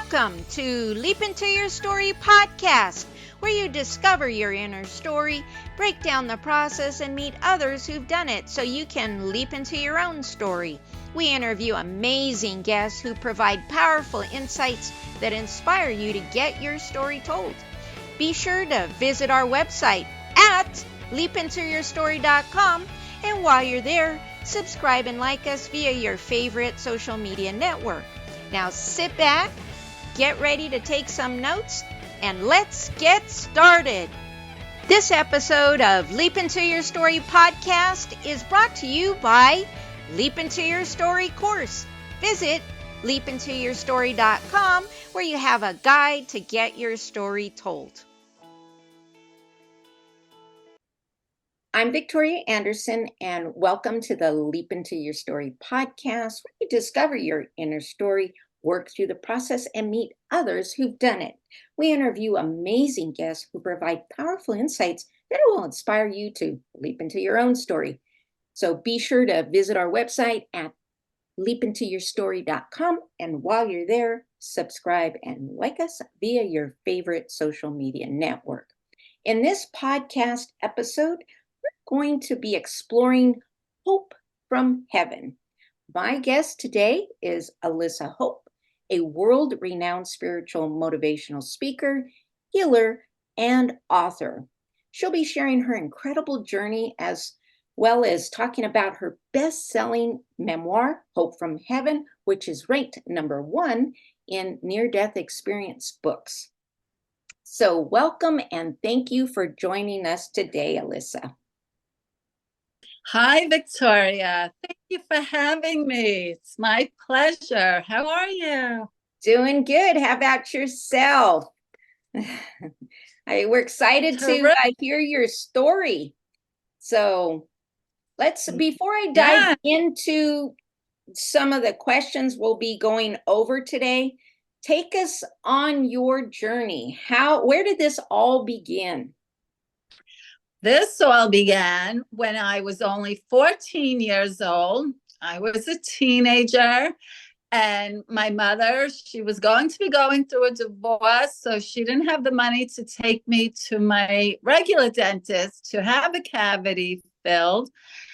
Welcome to Leap Into Your Story podcast, where you discover your inner story, break down the process, and meet others who've done it so you can leap into your own story. We interview amazing guests who provide powerful insights that inspire you to get your story told. Be sure to visit our website at leapintoyourstory.com, and while you're there, subscribe and like us via your favorite social media network. Now sit back, get ready to take some notes, and let's get started. This episode of Leap Into Your Story podcast is brought to you by Leap Into Your Story course. Visit leapintoyourstory.com, where you have a guide to get your story told. I'm Victoria Anderson, and welcome to the Leap Into Your Story podcast, where you discover your inner story, work through the process, and meet others who've done it. We interview amazing guests who provide powerful insights that will inspire you to leap into your own story. So be sure to visit our website at leapintoyourstory.com, and while you're there, subscribe and like us via your favorite social media network. In this podcast episode, going to be exploring hope from heaven. My guest today is Elissa Hope, a world-renowned spiritual motivational speaker, healer, and author. She'll be sharing her incredible journey as well as talking about her best-selling memoir, Hope from Heaven, which is ranked number 1 in near-death experience books. So welcome and thank you for joining us today, Elissa. Hi, Victoria. Thank you for having me. It's my pleasure. How are you? Doing good. How about yourself? We're excited to hear your story. So before I dive into some of the questions we'll be going over today, take us on your journey. Where did this all begin? This all began when I was only 14 years old. I was a teenager, and my mother, she was going to be going through a divorce, so she didn't have the money to take me to my regular dentist to have a cavity filled.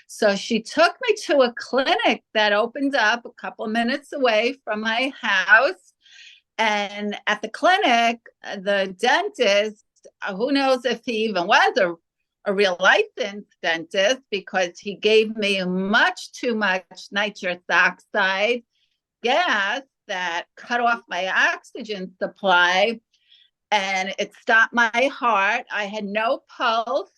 So she took me to a clinic that opened up a couple minutes away from my house. And at the clinic, the dentist, who knows if he even was a real licensed dentist, because he gave me much too much nitrous oxide gas that cut off my oxygen supply, and it stopped my heart. I had no pulse,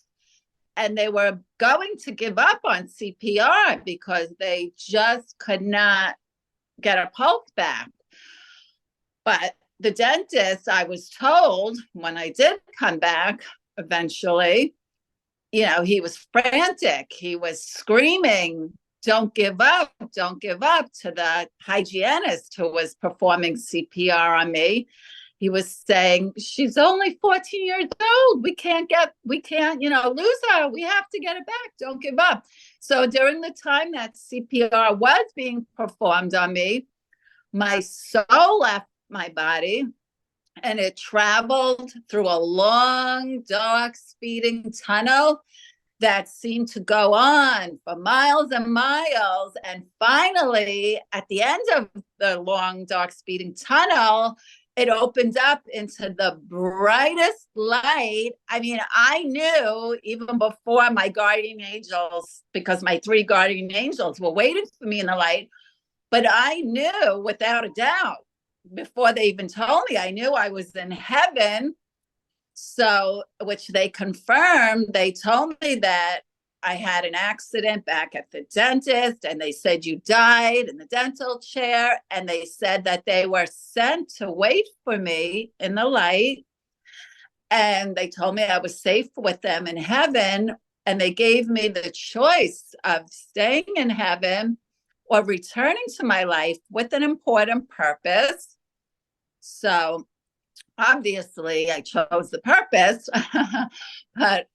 and they were going to give up on CPR because they just could not get a pulse back. But the dentist, I was told when I did come back eventually, he was frantic. He was screaming, don't give up to the hygienist who was performing CPR on me. He was saying, she's only 14 years old. We can't lose her. We have to get her back. Don't give up. So during the time that CPR was being performed on me, my soul left my body, and it traveled through a long, dark, speeding tunnel that seemed to go on for miles and miles. And finally, at the end of the long, dark, speeding tunnel, it opened up into the brightest light. I mean, I knew even before my guardian angels, because my 3 guardian angels were waiting for me in the light, but I knew without a doubt, before they even told me, I knew I was in heaven. So, which they confirmed. They told me that I had an accident back at the dentist, and they said you died in the dental chair, and they said that they were sent to wait for me in the light, and they told me I was safe with them in heaven, and they gave me the choice of staying in heaven or returning to my life with an important purpose. So obviously I chose the purpose, but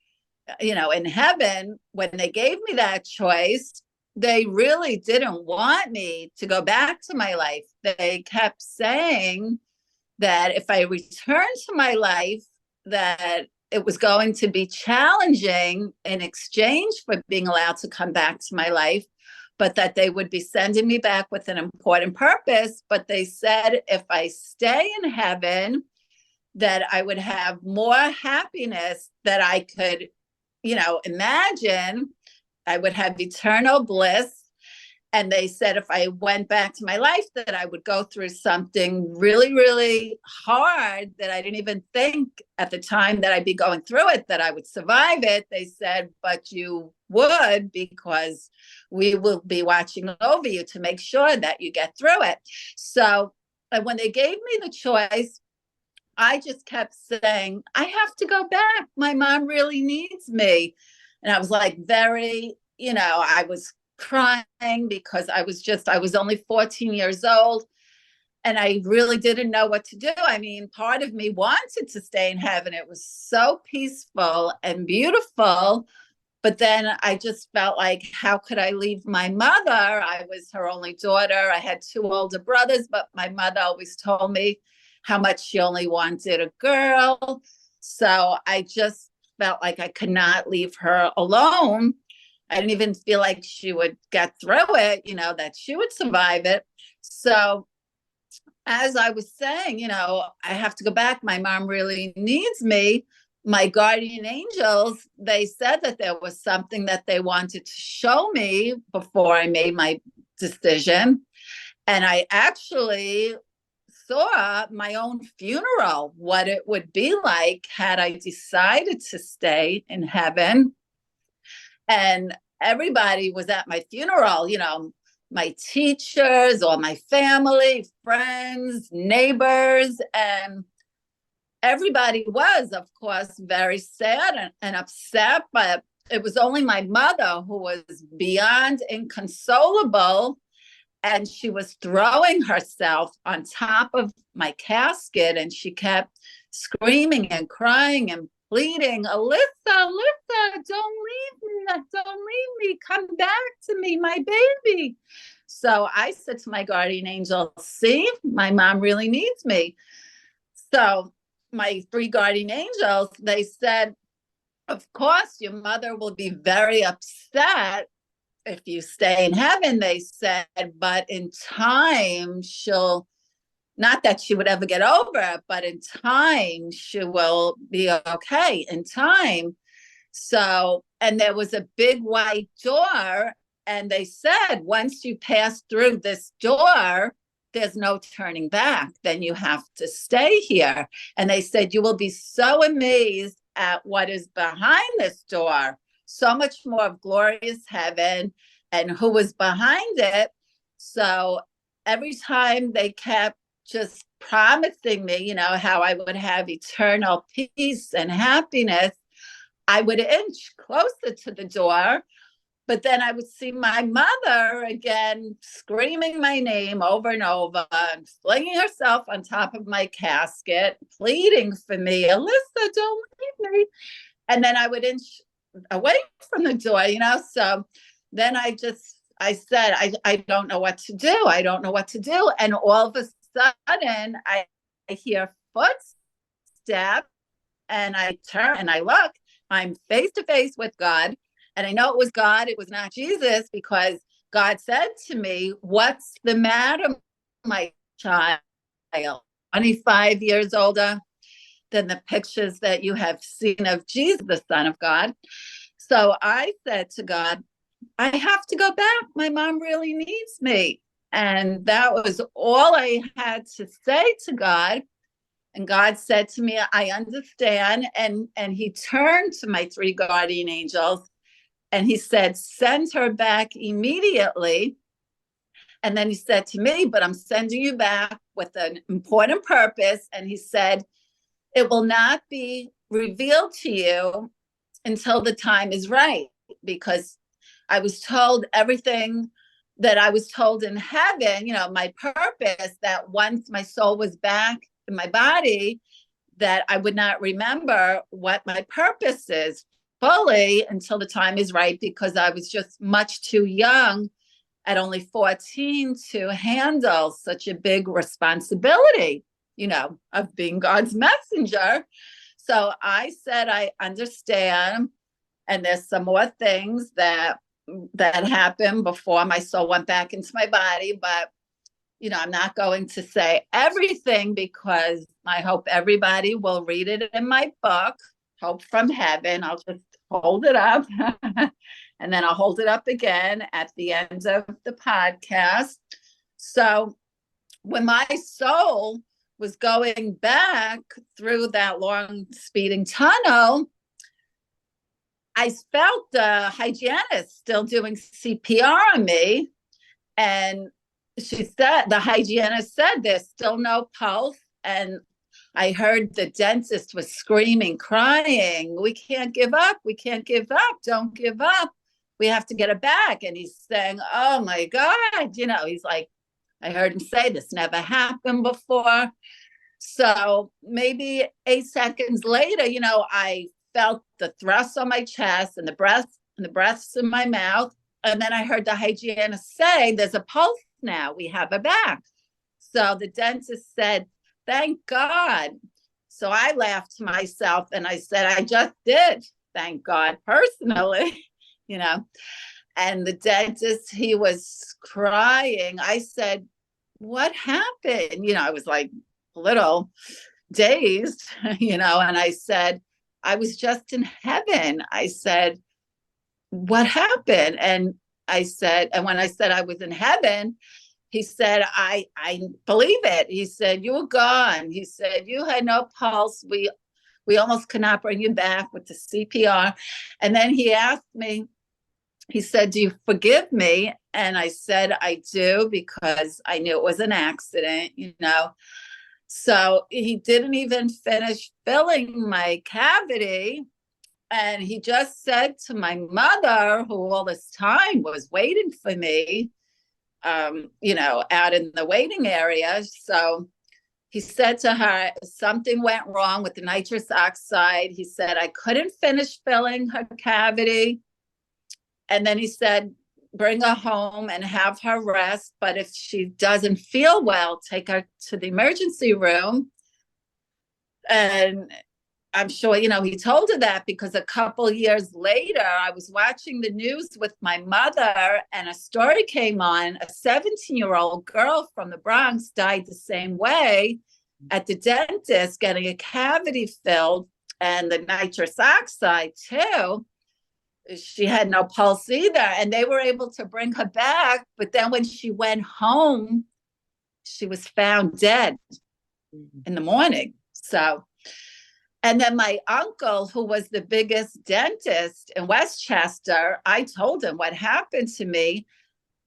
in heaven, when they gave me that choice, they really didn't want me to go back to my life. They kept saying that if I returned to my life, that it was going to be challenging in exchange for being allowed to come back to my life, but that they would be sending me back with an important purpose. But they said if I stay in heaven, that I would have more happiness that I could, imagine. I would have eternal bliss. And they said if I went back to my life, that I would go through something really, really hard that I didn't even think at the time that I'd be going through it, that I would survive it. They said, but you would, because we will be watching over you to make sure that you get through it. So when they gave me the choice, I just kept saying, I have to go back. My mom really needs me. And I was like, I was crying because I was only 14 years old and I really didn't know what to do. I mean, part of me wanted to stay in heaven. It was so peaceful and beautiful. But then I just felt like, how could I leave my mother? I was her only daughter. I had two older brothers, but my mother always told me how much she only wanted a girl. So I just felt like I could not leave her alone. I didn't even feel like she would get through it, that she would survive it. So as I was saying, I have to go back. My mom really needs me. My guardian angels, they said that there was something that they wanted to show me before I made my decision. And I actually saw my own funeral, what it would be like had I decided to stay in heaven. And everybody was at my funeral, my teachers, all my family, friends, neighbors, and everybody was, of course, very sad and upset. But it was only my mother who was beyond inconsolable. And she was throwing herself on top of my casket, and she kept screaming and crying and pleading, Elissa, don't leave me, come back to me, my baby. So I said to my guardian angel, see, my mom really needs me. So my three guardian angels, they said, of course, your mother will be very upset if you stay in heaven, they said, but in time, not that she would ever get over it, but in time, she will be okay in time. So, and there was a big white door, and they said, once you pass through this door, there's no turning back. Then you have to stay here. And they said, you will be so amazed at what is behind this door. So much more of glorious heaven and who was behind it. So every time they kept just promising me, how I would have eternal peace and happiness, I would inch closer to the door. But then I would see my mother again screaming my name over and over and flinging herself on top of my casket, pleading for me, Elissa, don't leave me. And then I would inch away from the door, So then I said, I don't know what to do. I don't know what to do. And all of a sudden I hear footsteps and I turn and I look, I'm face to face with God. And I know it was God. It was not Jesus, because God said to me, what's the matter, my child? 25 years older than the pictures that you have seen of Jesus, the Son of God. So I said to God, I have to go back. My mom really needs me. And that was all I had to say to God. And God said to me, I understand. And he turned to my three guardian angels and he said, send her back immediately. And then he said to me, but I'm sending you back with an important purpose. And he said, it will not be revealed to you until the time is right, because I was told everything that I was told in heaven, my purpose, that once my soul was back in my body, that I would not remember what my purpose is fully until the time is right, because I was just much too young at only 14 to handle such a big responsibility, of being God's messenger. So I said, I understand. And there's some more things that happened before my soul went back into my body. But, I'm not going to say everything, because I hope everybody will read it in my book, Hope from Heaven. I'll just hold it up and then I'll hold it up again at the end of the podcast. So when my soul was going back through that long speeding tunnel, I felt the hygienist still doing CPR on me. And the hygienist said, there's still no pulse. And I heard the dentist was screaming, crying, we can't give up. We can't give up. Don't give up. We have to get it back. And he's saying, oh my God, he's like, I heard him say, this never happened before. So maybe 8 seconds later, I felt the thrust on my chest and the breaths in my mouth. And then I heard the hygienist say, there's a pulse now. We have it back. So the dentist said, thank God. So I laughed to myself and I said, I just did. Thank God, personally, And the dentist, he was crying. I said, what happened? I was like a little dazed, and I said, I was just in heaven. I said, what happened? And when I said I was in heaven, he said, I believe it. He said, you were gone. He said, you had no pulse. We almost could not bring you back with the CPR. And then he asked me, he said, do you forgive me? And I said, I do, because I knew it was an accident, So he didn't even finish filling my cavity. And he just said to my mother, who all this time was waiting for me, out in the waiting area. So he said to her, something went wrong with the nitrous oxide. He said, I couldn't finish filling her cavity. And then he said, bring her home and have her rest. But if she doesn't feel well, take her to the emergency room. And I'm sure, he told her that because a couple years later, I was watching the news with my mother and a story came on. A 17-year-old girl from the Bronx died the same way at the dentist, getting a cavity filled, and the nitrous oxide too. She had no pulse either, and they were able to bring her back. But then when she went home, she was found dead in the morning. So, and then my uncle, who was the biggest dentist in Westchester, I told him what happened to me.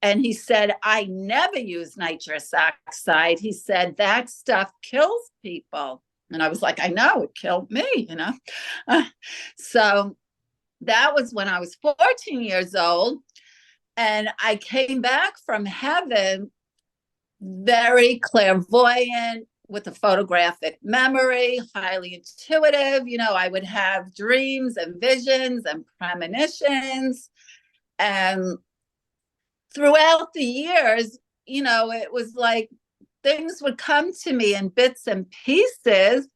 And he said, I never use nitrous oxide. He said, that stuff kills people. And I was like, I know, it killed me, So that was when I was 14 years old. And I came back from heaven very clairvoyant, with a photographic memory, highly intuitive. I would have dreams and visions and premonitions. And throughout the years, it was like things would come to me in bits and pieces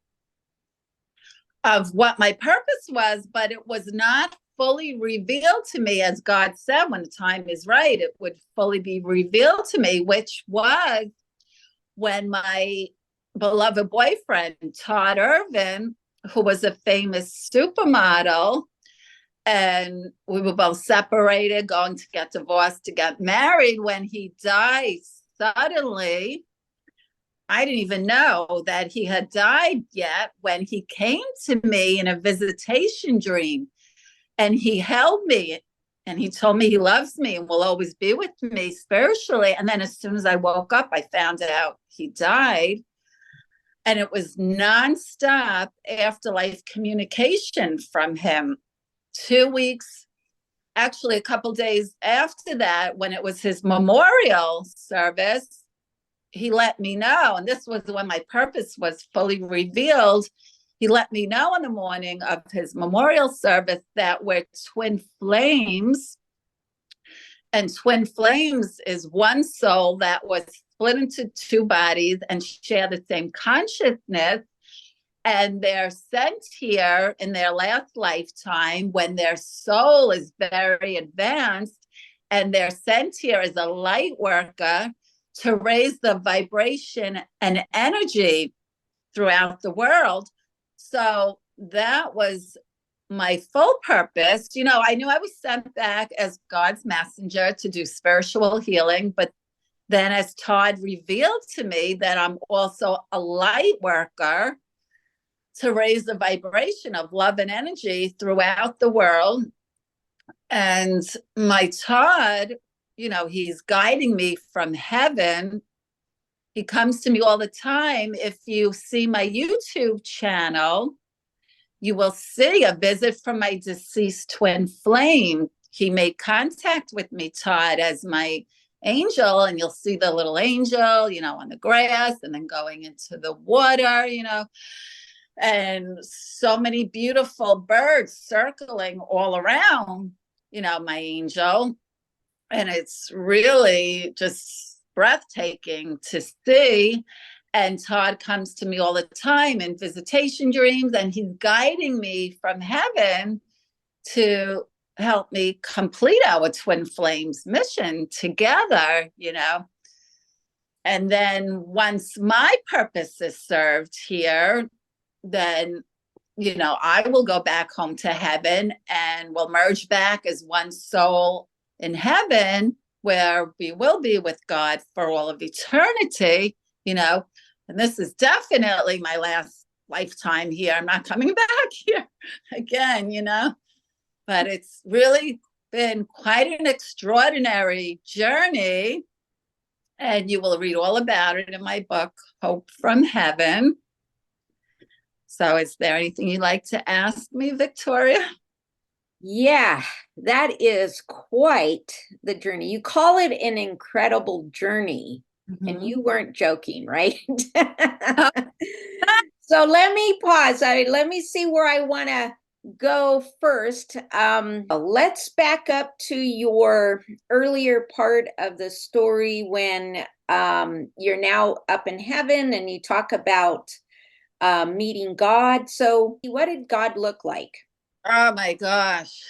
of what my purpose was, but it was not fully revealed to me. As God said, when the time is right, it would fully be revealed to me, which was when my beloved boyfriend, Todd Irvin, who was a famous supermodel, and we were both separated, going to get divorced, to get married. When he died suddenly, I didn't even know that he had died yet when he came to me in a visitation dream, and he held me and he told me he loves me and will always be with me spiritually. And then as soon as I woke up, I found out he died. And it was nonstop afterlife communication from him. 2 weeks, actually a couple days after that, when it was his memorial service, he let me know. And this was when my purpose was fully revealed. He let me know in the morning of his memorial service that we're twin flames. And twin flames is one soul that was split into two bodies and share the same consciousness. And they're sent here in their last lifetime when their soul is very advanced, and they're sent here as a light worker to raise the vibration and energy throughout the world. So that was my full purpose. You know, I knew I was sent back as God's messenger to do spiritual healing, but then as Todd revealed to me that I'm also a light worker to raise the vibration of love and energy throughout the world. And my Todd, you know, he's guiding me from heaven. He comes to me all the time. If you see my YouTube channel, you will see a visit from my deceased twin flame. He made contact with me, Todd, as my angel, and you'll see the little angel, you know, on the grass and then going into the water, you know, and so many beautiful birds circling all around, you know, my angel. And it's really just breathtaking to see. And Todd comes to me all the time in visitation dreams, and he's guiding me from heaven to help me complete our twin flames mission together, you know. And then once my purpose is served here, then, you know, I will go back home to heaven and we'll merge back as one soul in heaven, where we will be with God for all of eternity, you know. And this is definitely my last lifetime here. I'm not coming back here again, you know. But it's really been quite an extraordinary journey. And you will read all about it in my book, Hope from Heaven. So is there anything you'd like to ask me, Victoria? Yeah, that is quite the journey. You call it an incredible journey, and you weren't joking, right? So let me pause. Let me see where I want to go first. Let's back up to your earlier part of the story when you're now up in heaven and you talk about meeting God. So what did God look like? Oh my gosh.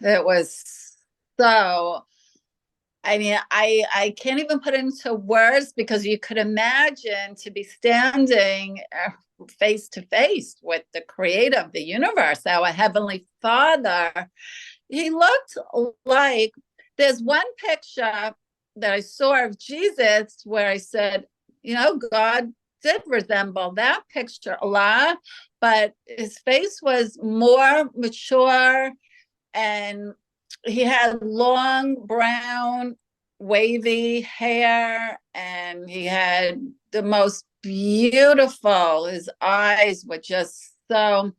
It was so, I mean, I can't even put it into words, because you could imagine to be standing face to face with the creator of the universe, our Heavenly Father. He looked like, there's one picture that I saw of Jesus where I said, you know, God did resemble that picture a lot, but his face was more mature, and he had long brown wavy hair, and he had the most beautiful, his eyes were just so,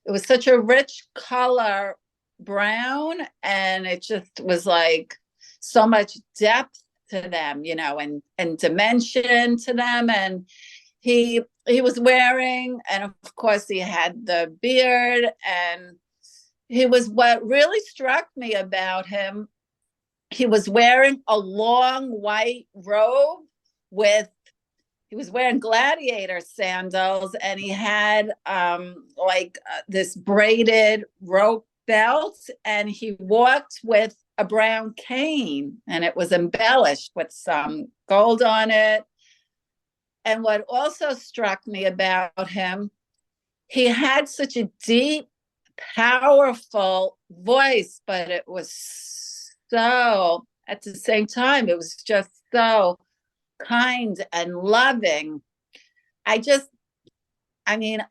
it was such a rich color brown, and it just was like so much depth to them, you know, and dimension to them. And he was wearing, and of course he had the beard, and he was, what really struck me about him, he was wearing a long white robe with, he was wearing gladiator sandals, and he had this braided rope belt, and he walked with a brown cane, and it was embellished with some gold on it. And what also struck me about him, he had such a deep, powerful voice, but it was so, at the same time, it was just so kind and loving. I mean,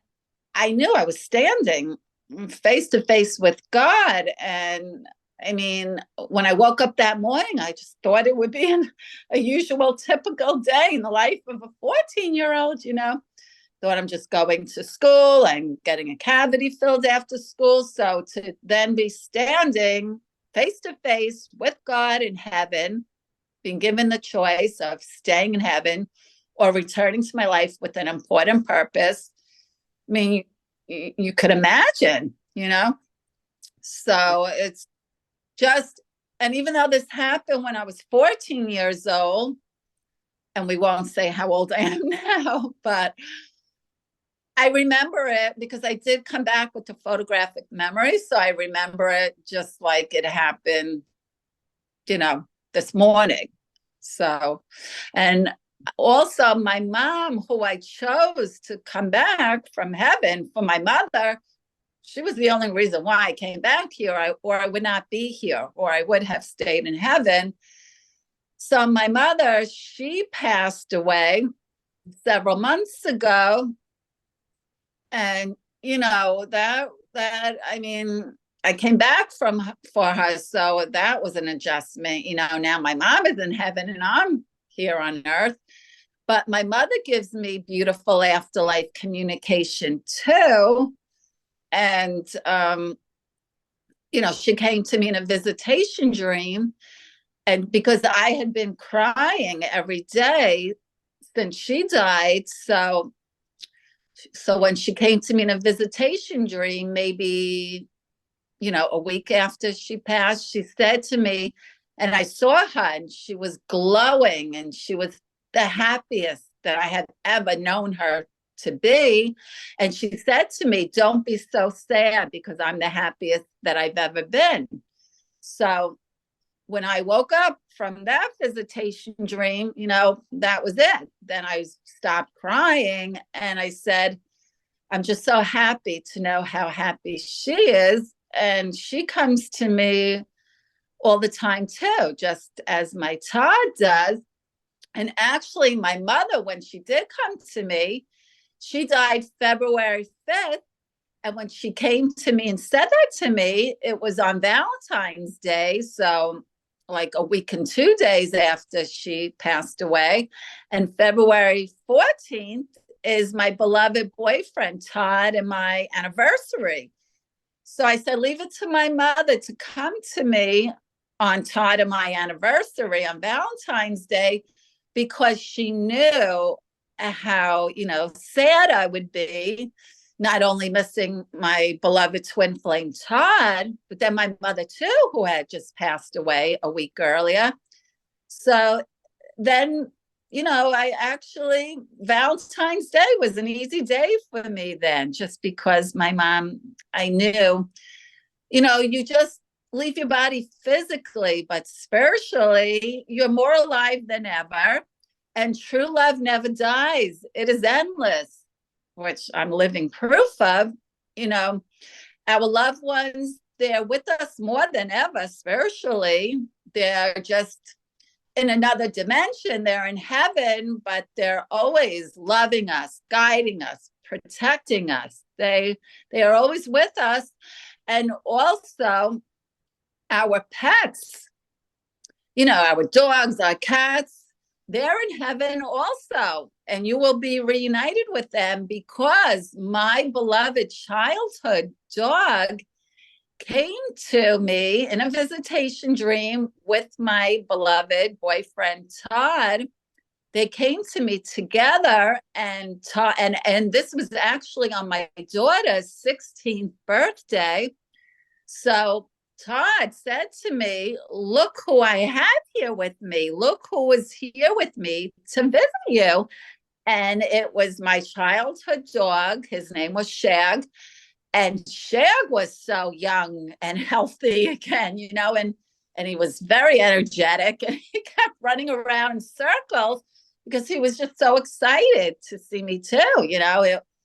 I knew I was standing face to face with God. And I mean, when I woke up that morning, I just thought it would be a usual, typical day in the life of a 14-year-old, you know. Thought I'm just going to school and getting a cavity filled after school. So to then be standing face to face with God in heaven, being given the choice of staying in heaven or returning to my life with an important purpose, I mean, you could imagine, you know. So it's just, and even though this happened when I was 14 years old, and we won't say how old I am now, but I remember it because I did come back with the photographic memory. So I remember it just like it happened, this morning. So, and also my mom, who I chose to come back from heaven for my mother, she was the only reason why I came back here, or I would not be here, or I would have stayed in heaven. So my mother, she passed away several months ago. And, I mean, I came back for her. So that was an adjustment. Now my mom is in heaven and I'm here on earth. But my mother gives me beautiful afterlife communication too. And, she came to me in a visitation dream. And because I had been crying every day since she died. So when she came to me in a visitation dream, maybe, a week after she passed, she said to me, and I saw her and she was glowing and she was the happiest that I had ever known her to be. And she said to me, don't be so sad because I'm the happiest that I've ever been. So when I woke up from that visitation dream, that was it. Then I stopped crying and I said, I'm just so happy to know how happy she is. And she comes to me all the time too, just as my Todd does. And actually, my mother, when she did come to me, she died February 5th. And when she came to me and said that to me, it was on Valentine's Day. So like a week and 2 days after she passed away. And February 14th is my beloved boyfriend, Todd, and my anniversary. So I said, leave it to my mother to come to me on Todd and my anniversary on Valentine's Day, because she knew how, sad I would be, not only missing my beloved twin flame Todd, but then my mother too, who had just passed away a week earlier. So then, Valentine's Day was an easy day for me then, just because my mom, I knew, you just leave your body physically, but spiritually, you're more alive than ever. And true love never dies. It is endless, which I'm living proof of. Our loved ones, they're with us more than ever spiritually. They're just in another dimension. They're in heaven, but they're always loving us, guiding us, protecting us. They are always with us. And also our pets, our dogs, our cats, they're in heaven also. And you will be reunited with them, because my beloved childhood dog came to me in a visitation dream with my beloved boyfriend, Todd. They came to me together, and this was actually on my daughter's 16th birthday. So Todd said to me, look who I have here with me. Look who is here with me to visit you. And it was my childhood dog. His name was Shag. And Shag was so young and healthy again, and he was very energetic, and he kept running around in circles because he was just so excited to see me too,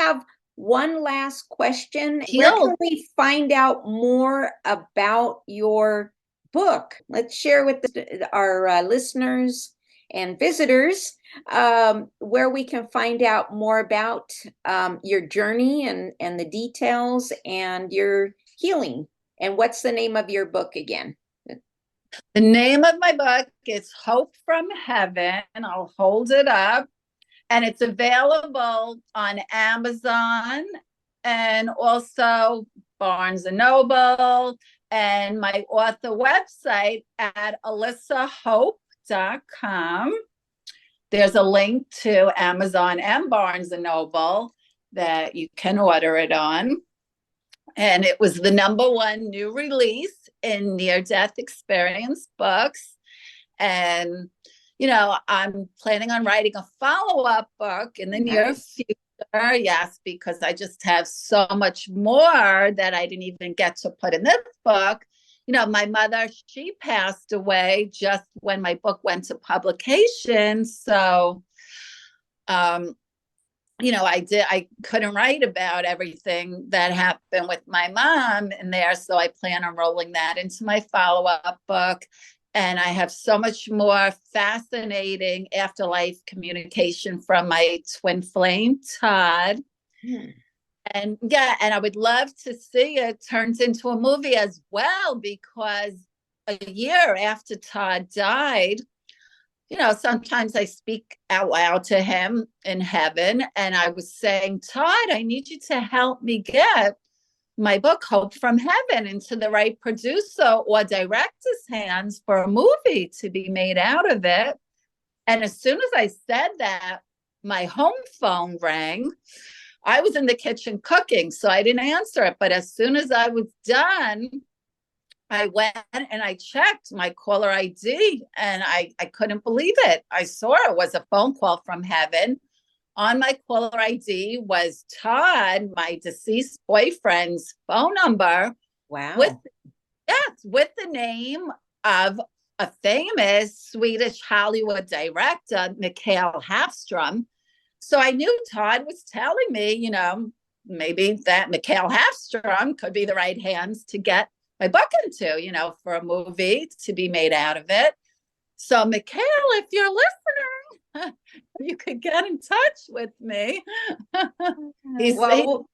Have one last question. Where can we find out more about your book? Let's share with our listeners and visitors where we can find out more about your journey and the details and your healing. And what's the name of your book again? The name of my book is Hope from Heaven. I'll hold it up. And it's available on Amazon and also Barnes & Noble, and my author website at elissahope.com. There's a link to Amazon and Barnes & Noble that you can order it on. And it was the #1 new release in near-death experience books. And I'm planning on writing a follow-up book in the near Nice. future. Yes, because I just have so much more that I didn't even get to put in this book. My mother, she passed away just when my book went to publication. So, I couldn't write about everything that happened with my mom in there. So I plan on rolling that into my follow-up book. And I have so much more fascinating afterlife communication from my twin flame, Todd. And I would love to see it turned into a movie as well, because a year after Todd died, sometimes I speak out loud to him in heaven. And I was saying, Todd, I need you to help me get my book, Hope from Heaven, into the right producer or director's hands for a movie to be made out of it. And as soon as I said that, my home phone rang. I was in the kitchen cooking, so I didn't answer it. But as soon as I was done, I went and I checked my caller ID, and I couldn't believe it. I saw it was a phone call from heaven. On my caller ID was Todd, my deceased boyfriend's phone number. Wow. With the name of a famous Swedish Hollywood director, Mikael Hafström. So I knew Todd was telling me, maybe that Mikael Hafström could be the right hands to get my book into, for a movie to be made out of it. So Mikael, if you're listening, you could get in touch with me. Well,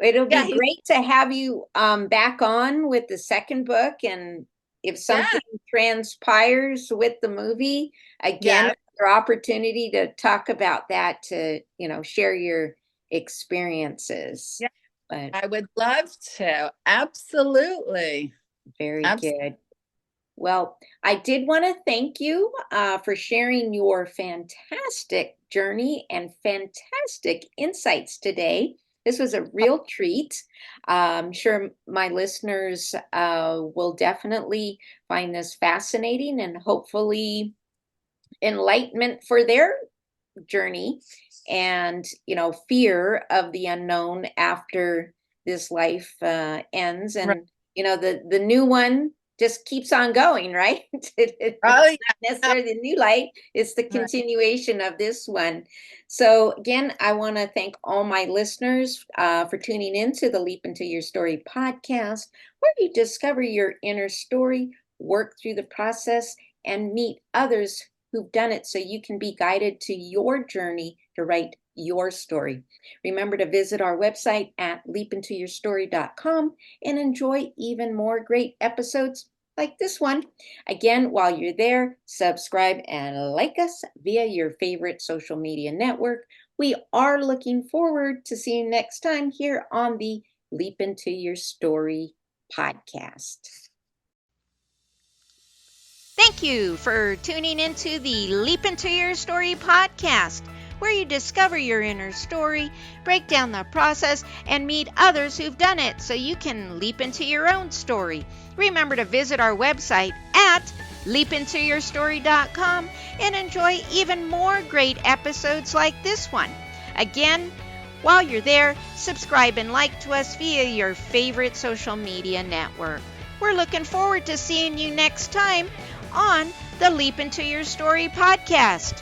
it'll be great to have you back on with the second book. And if something transpires with the movie, again, your opportunity to talk about that, to, share your experiences. Yeah. But I would love to. Absolutely. Very good. Well, I did want to thank you for sharing your fantastic journey and fantastic insights today. This was a real treat. I'm sure my listeners will definitely find this fascinating and hopefully enlightenment for their journey and, fear of the unknown after this life ends. And, right. The new one just keeps on going, right? It's not necessarily the new light, it's the continuation of this one. So again, I want to thank all my listeners for tuning into the Leap Into Your Story podcast, where you discover your inner story, work through the process, and meet others who've done it so you can be guided to your journey to write your story. Remember to visit our website at leapintoyourstory.com and enjoy even more great episodes like this one. Again, while you're there, subscribe and like us via your favorite social media network. We are looking forward to seeing you next time here on the Leap Into Your Story podcast. Thank you for tuning into the Leap Into Your Story podcast, where you discover your inner story, break down the process, and meet others who've done it so you can leap into your own story. Remember to visit our website at leapintoyourstory.com and enjoy even more great episodes like this one. Again, while you're there, subscribe and like to us via your favorite social media network. We're looking forward to seeing you next time on the Leap Into Your Story podcast.